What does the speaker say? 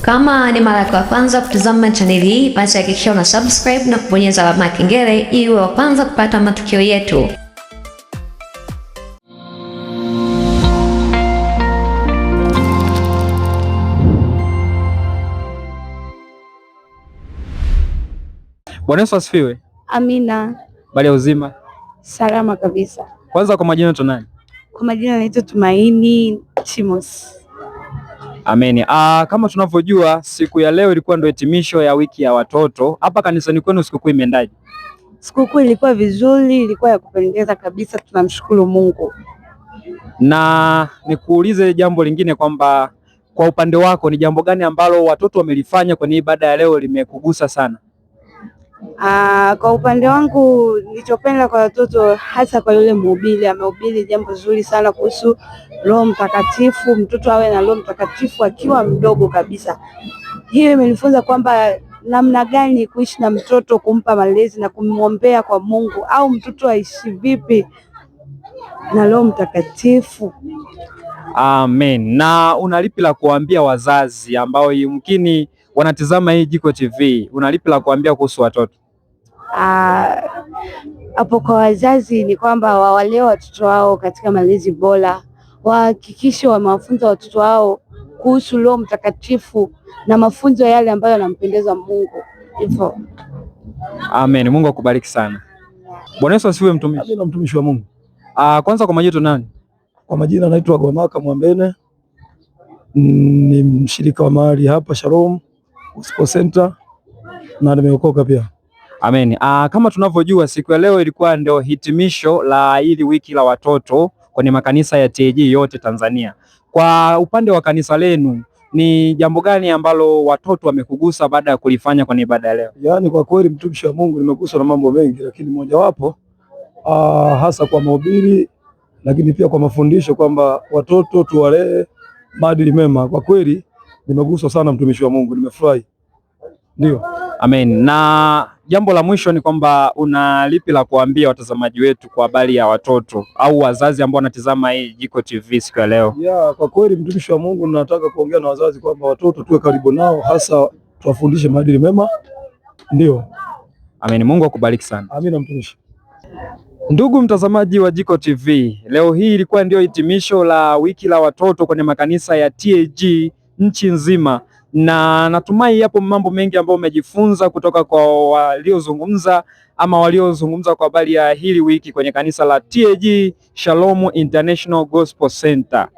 Kama ni mara ya kwanza kutazama chaneli hii, basi hakikisha una subscribe na kubonyeza alama ya kengele ili uwe wa kwanza kupata matukio yetu. Bwana Yesu asifiwe. Amina. Bali ya uzima? Salama kabisa. Kwanza kwa majina nani? Kwa majina naitwa Tumaini Chimos. Amen. Kama tunavyojua siku ya leo ilikuwa ndio hitimisho ya wiki ya watoto. Hapa kanisani kwenu sikukuu imeendaje? Sikukuu ilikuwa vizuri, ilikuwa ya kupendeza kabisa, tunamshukuru Mungu. Na nikuulize jambo lingine kwamba kwa upande wako ni jambo gani ambalo watoto wamelifanya kwenye ibada ya leo limekugusa sana? Kwa upande wangu nilichopenda kwa watoto, hasa kwa yule mhubiri, amehubiri jambo zuri sana kuhusu Roho Mtakatifu. Mtoto awe na Roho Mtakatifu akiwa mdogo kabisa. Hiyo imenifunza kwamba namna gani kuishi na mtoto, kumpa malezi na kumwombea kwa Mungu, au mtoto aishi vipi na Roho Mtakatifu. Amen. Na unalipi la kuambia wazazi ambao yumkini wanatizama hii Jiko TV? Unalipi la kuambia kuhusu watoto? Hapo kwa wazazi ni kwamba wawalee watoto wao katika malezi bora, wahakikishe wamewafunza watoto wao kuhusu Roho Mtakatifu na mafunzo yale ambayo yanampendeza Mungu. Hivyo. Amen. Mungu akubariki sana. Bwana Yesu asifiwe mtumishi. Amina, mtumishi wa Mungu. Kwanza kwa majina nani? Kwa majina naitwa Gwamaka Mwambene, ni mshirika wa mahali hapa Shalom Gospel Center na nimeokoka pia. Amen. Kama tunavyojua siku ya leo ilikuwa ndio hitimisho la hili wiki la watoto kwenye makanisa ya TAG yote Tanzania. Kwa upande wa kanisa lenu ni jambo gani ambalo watoto wamekugusa baada ya kulifanya kwenye ibada ya leo? Yaani kwa kweli mtumishi wa Mungu nimeguswa na mambo mengi, lakini mojawapo hasa kwa mahubiri, lakini pia kwa mafundisho kwamba watoto tuwalee maadili mema. Kwa kweli nimeguswa sana mtumishi wa Mungu, nimefurahi. Ndio. Amen. Na jambo la mwisho ni kwamba una lipi la kuambia watazamaji wetu kwa habari ya watoto au wazazi ambao wanatizama hii Jiko TV siku ya leo? Kwa kweli mtumishi wa Mungu, nataka kuongea na wazazi kwamba watoto tuwe karibu nao, hasa tuwafundishe maadili mema. Ndio. Amen. Mungu akubariki sana. Amina mtumishi. Ndugu mtazamaji wa Jiko TV, leo hii ilikuwa ndio hitimisho la wiki la watoto kwenye makanisa ya TAG nchi nzima, na natumai yapo mambo mengi ambayo umejifunza kutoka kwa waliozungumza kwa habari ya hili wiki kwenye kanisa la TAG Shalom International Gospel Center.